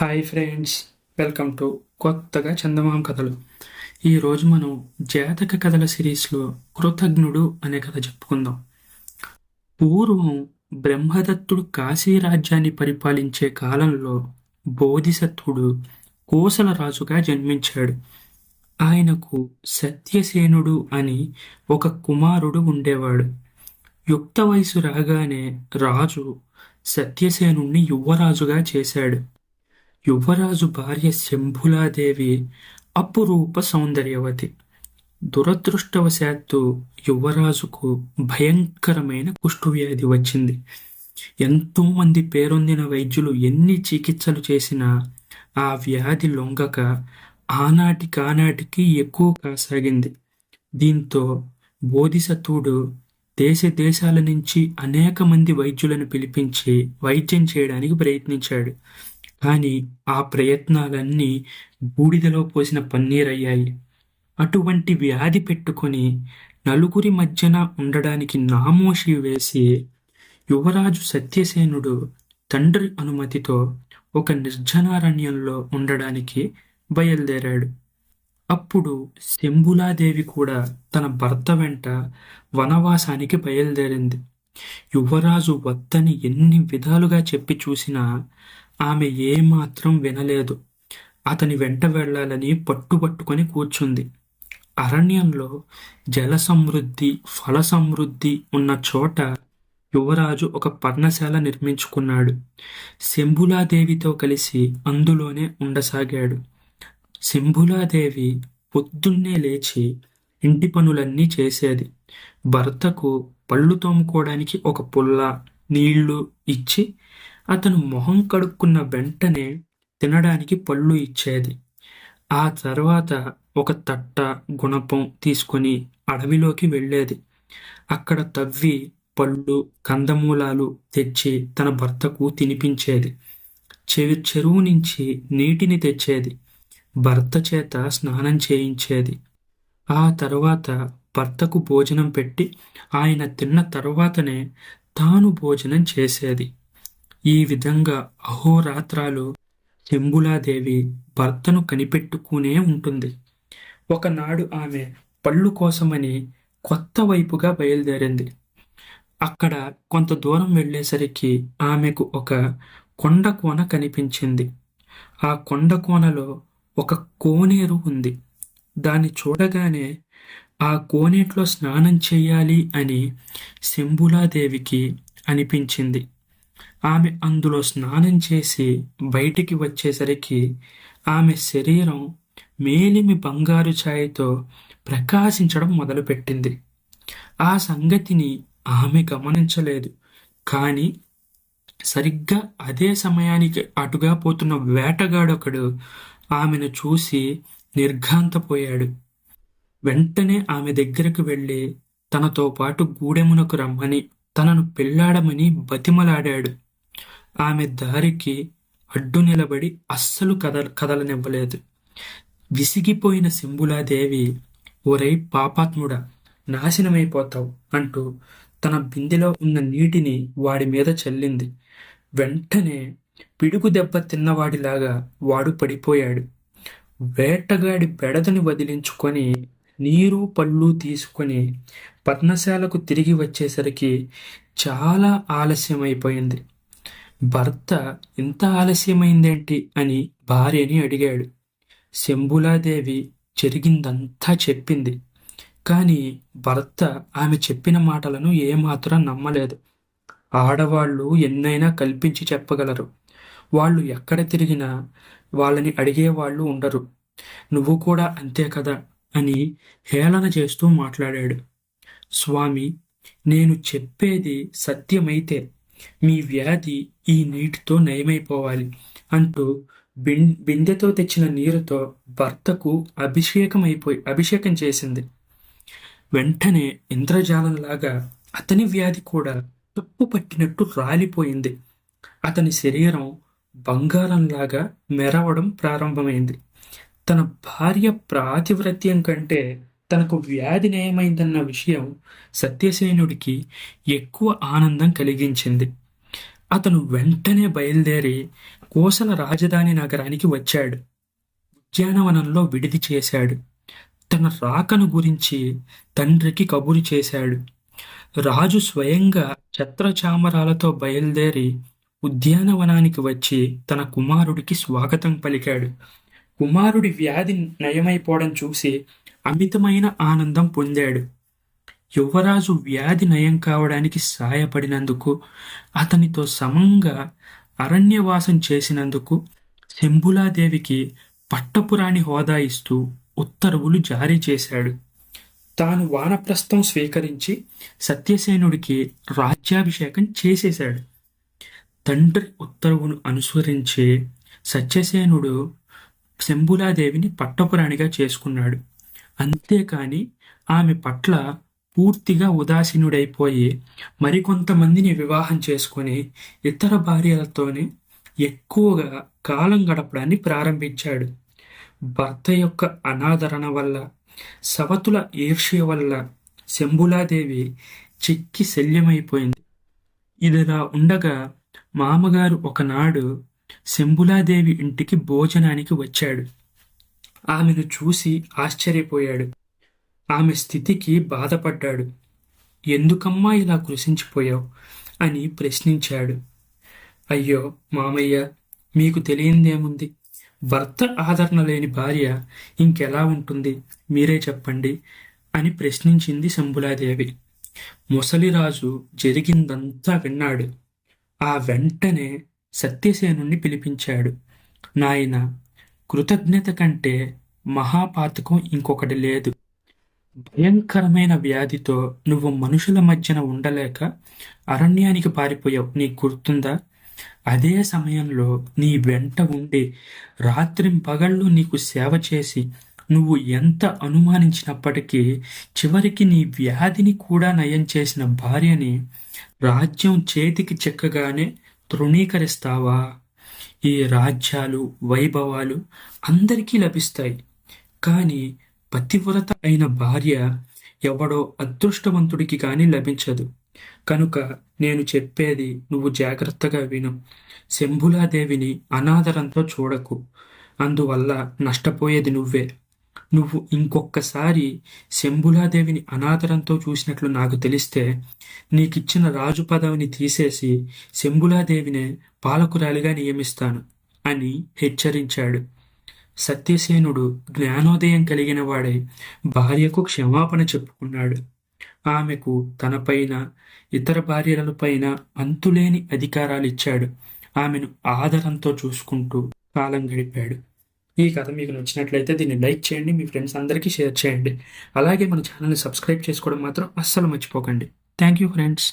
Hi friends, welcome to కొత్తగా చందమామ కథలు. ఈరోజు మనం జాతక కథల సిరీస్లో కృతజ్ఞుడు అనే కథ చెప్పుకుందాం. పూర్వం బ్రహ్మదత్తుడు కాశీ రాజ్యాన్ని పరిపాలించే కాలంలో బోధిసత్వుడు కోసల రాజుగా జన్మించాడు. ఆయనకు సత్యసేనుడు అని ఒక కుమారుడు ఉండేవాడు. యుక్త వయసు రాగానే రాజు సత్యసేనుణ్ణి యువరాజుగా చేశాడు. యువరాజు భార్య శంభులాదేవి అపురూప సౌందర్యవతి. దురదృష్టవశాత్తు యువరాజుకు భయంకరమైన కుష్ఠవ్యాధి వచ్చింది. ఎంతో మంది పేరొందిన వైద్యులు ఎన్ని చికిత్సలు చేసినా ఆ వ్యాధి లొంగక ఆనాటికానాటికి ఎక్కువ కాసాగింది. దీంతో బోధిసత్వుడు దేశ దేశాల నుంచి అనేక మంది వైద్యులను పిలిపించి వైద్యం చేయడానికి ప్రయత్నించాడు. కానీ ఆ ప్రయత్నాలన్నీ బూడిదలో పోసిన పన్నీరయ్యాయి. అటువంటి వ్యాధి పెట్టుకొని నలుగురి మధ్యన ఉండడానికి నామోషి వేసి యువరాజు సత్యసేనుడు తండ్రి అనుమతితో ఒక నిర్జనారణ్యంలో ఉండడానికి బయలుదేరాడు. అప్పుడు శంభులాదేవి కూడా తన భర్త వెంట వనవాసానికి బయలుదేరింది. యువరాజు వద్దని ఎన్ని విధాలుగా చెప్పి చూసినా ఆమె ఏమాత్రం వినలేదు. అతని వెంట వెళ్ళాలని పట్టుబట్టుకొని కూర్చుంది. అరణ్యంలో జల సమృద్ధి, ఫల సమృద్ధి ఉన్న చోట యువరాజు ఒక పర్ణశాల నిర్మించుకున్నాడు. శంభులాదేవితో కలిసి అందులోనే ఉండసాగాడు. శంభులాదేవి పొద్దున్నే లేచి ఇంటి పనులన్నీ చేసేది. భర్తకు పళ్ళు తోముకోవడానికి ఒక పుల్ల, నీళ్లు ఇచ్చి అతను మొహం కడుక్కున్న వెంటనే తినడానికి పళ్ళు ఇచ్చేది. ఆ తర్వాత ఒక తట్ట, గుణపం తీసుకొని అడవిలోకి వెళ్ళేది. అక్కడ తవ్వి పళ్ళు, కందమూలాలు తెచ్చి తన భర్తకు తినిపించేది. చెరువు నుంచి నీటిని తెచ్చేది. భర్త చేత స్నానం చేయించేది. ఆ తర్వాత భర్తకు భోజనం పెట్టి ఆయన తిన్న తర్వాతనే తాను భోజనం చేసేది. ఈ విధంగా అహోరాత్రాలు శంభులాదేవి భర్తను కనిపెట్టుకునే ఉంటుంది. ఒకనాడు ఆమె పళ్ళు కోసమని కొత్త వైపుగా బయలుదేరింది. అక్కడ కొంత దూరం వెళ్ళేసరికి ఆమెకు ఒక కొండ కోన కనిపించింది. ఆ కొండ కోనలో ఒక కోనేరు ఉంది. దాన్ని చూడగానే ఆ కోనేట్లో స్నానం చేయాలి అని శంభులాదేవికి అనిపించింది. ఆమె అందులో స్నానం చేసి బయటికి వచ్చేసరికి ఆమె శరీరం మేలిమి బంగారు ఛాయతో ప్రకాశించడం మొదలుపెట్టింది. ఆ సంగతిని ఆమె గమనించలేదు. కానీ సరిగ్గా అదే సమయానికి అటుగా పోతున్న వేటగాడొకడు ఆమెను చూసి నిర్ఘాంతపోయాడు. వెంటనే ఆమె దగ్గరకు వెళ్ళి తనతో పాటు గూడెమునకు రమ్మని, తనను పెళ్లాడమని బతిమలాడాడు. ఆమె దారికి అడ్డు నిలబడి అస్సలు కదలనివ్వలేదు. విసిగిపోయిన శంభులాదేవి, "ఓరై పాపాత్ముడా, నాశనమైపోతావు" అంటూ తన బిందెలో ఉన్న నీటిని వాడి మీద చల్లింది. వెంటనే పిడుగు దెబ్బ తిన్నవాడిలాగా వాడు పడిపోయాడు. వేటగాడి బెడదని వదిలించుకొని నీరు పళ్ళు తీసుకొని పర్ణశాలకు తిరిగి వచ్చేసరికి చాలా ఆలస్యమైపోయింది. భర్త ఇంత ఆలస్యమైందేంటి అని భార్యని అడిగాడు. శంభులాదేవి జరిగిందంతా చెప్పింది. కానీ భర్త ఆమె చెప్పిన మాటలను ఏమాత్రం నమ్మలేదు. ఆడవాళ్ళు ఎన్నైనా కల్పించి చెప్పగలరు. వాళ్ళు ఎక్కడ తిరిగినా వాళ్ళని అడిగేవాళ్ళు ఉండరు. నువ్వు కూడా అంతే కదా అని హేళన చేస్తూ మాట్లాడాడు. "స్వామి, నేను చెప్పేది సత్యమైతే మీ వ్యాధి ఈ నీటితో నయమైపోవాలి" అంటూ బిందెతో తెచ్చిన నీరుతో భర్తకు అభిషేకం చేసింది. వెంటనే ఇంద్రజాలంలాగా అతని వ్యాధి కూడా తుప్పు పట్టినట్టు రాలిపోయింది. అతని శరీరం బంగారంలాగా మెరవడం ప్రారంభమైంది. తన భార్య ప్రాతివ్రత్యం కంటే తనకు వ్యాధి నయమైందన్న విషయం సత్యసేనుడికి ఎక్కువ ఆనందం కలిగించింది. అతను వెంటనే బయలుదేరి కోసల రాజధాని నగరానికి వచ్చాడు. ఉద్యానవనంలో విడిది చేశాడు. తన రాకను గురించి తండ్రికి కబురు చేశాడు. రాజు స్వయంగా ఛత్రచామరాలతో బయలుదేరి ఉద్యానవనానికి వచ్చి తన కుమారుడికి స్వాగతం పలికాడు. కుమారుడి వ్యాధి నయమైపోవడం చూసి అమితమైన ఆనందం పొందాడు. యువరాజు వ్యాధి నయం కావడానికి సాయపడినందుకు, అతనితో సమంగా అరణ్యవాసం చేసినందుకు శంభులాదేవికి పట్టపురాణి హోదా ఇస్తూ ఉత్తర్వులు జారీ చేశాడు. తాను వానప్రస్థం స్వీకరించి సత్యసేనుడికి రాజ్యాభిషేకం చేసేశాడు. తండ్రి ఉత్తర్వును అనుసరించి సత్యసేనుడు శంభులాదేవిని పట్టపురాణిగా చేసుకున్నాడు. అంతేకాని ఆమె పట్ల పూర్తిగా ఉదాసీనుడైపోయి మరికొంతమందిని వివాహం చేసుకొని ఇతర భార్యలతోనే ఎక్కువగా కాలం గడపడాన్ని ప్రారంభించాడు. భర్త యొక్క అనాదరణ వల్ల, సవతుల ఈర్ష్య వల్ల శంభులాదేవి చిక్కి శల్యమైపోయింది. ఇదిలా ఉండగా మామగారు ఒకనాడు శంభులాదేవి ఇంటికి భోజనానికి వచ్చాడు. ఆమెను చూసి ఆశ్చర్యపోయాడు. ఆమె స్థితికి బాధపడ్డాడు. ఎందుకమ్మా ఇలా కృశించిపోయావు అని ప్రశ్నించాడు. అయ్యో మామయ్య, మీకు తెలియందేముంది? భర్త ఆదరణ లేని భార్య ఇంకెలా ఉంటుంది, మీరే చెప్పండి అని ప్రశ్నించింది శంభులాదేవి. ముసలిరాజు జరిగిందంతా విన్నాడు. ఆ వెంటనే సత్యసేనుణ్ణి పిలిపించాడు. నాయన, కృతజ్ఞత కంటే మహాపాతకం ఇంకొకటి లేదు. భయంకరమైన వ్యాధితో నువ్వు మనుషుల మధ్యన ఉండలేక అరణ్యానికి పారిపోయావు, నీకు గుర్తుందా? అదే సమయంలో నీ వెంట ఉండి రాత్రింపగళ్ళు నీకు సేవ చేసి నువ్వు ఎంత అనుమానించినప్పటికీ చివరికి నీ వ్యాధిని కూడా నయం చేసిన భార్యని రాజ్యం చేతికి చిక్కగానే తృణీకరిస్తావా? ఈ రాజ్యాలు, వైభవాలు అందరికీ లభిస్తాయి, కానీ పతివ్రత అయిన భార్య ఎవడో అదృష్టవంతుడికి కానీ లభించదు. కనుక నేను చెప్పేది నువ్వు జాగ్రత్తగా విను. శంభులాదేవిని అనాదరంతో చూడకు. అందువల్ల నష్టపోయేది నువ్వే. నువ్వు ఇంకొక్కసారి శంభులాదేవిని అనాదరంతో చూసినట్లు నాకు తెలిస్తే నీకిచ్చిన రాజు పదవిని తీసేసి శంభులాదేవినే పాలకురాలిగా నియమిస్తాను అని హెచ్చరించాడు. సత్యసేనుడు జ్ఞానోదయం కలిగిన వాడై భార్యకు క్షమాపణ చెప్పుకున్నాడు. ఆమెకు తనపైన, ఇతర భార్యలపైన అంతులేని అధికారాలిచ్చాడు. ఆమెను ఆదరంతో చూసుకుంటూ కాలం గడిపాడు. ఈ కథ మీకు నచ్చినట్లయితే దీన్ని లైక్ చేయండి, మీ ఫ్రెండ్స్ అందరికీ షేర్ చేయండి. అలాగే మన ఛానల్ని సబ్స్క్రైబ్ చేసుకోవడం మాత్రం అస్సలు మర్చిపోకండి. Thank you friends.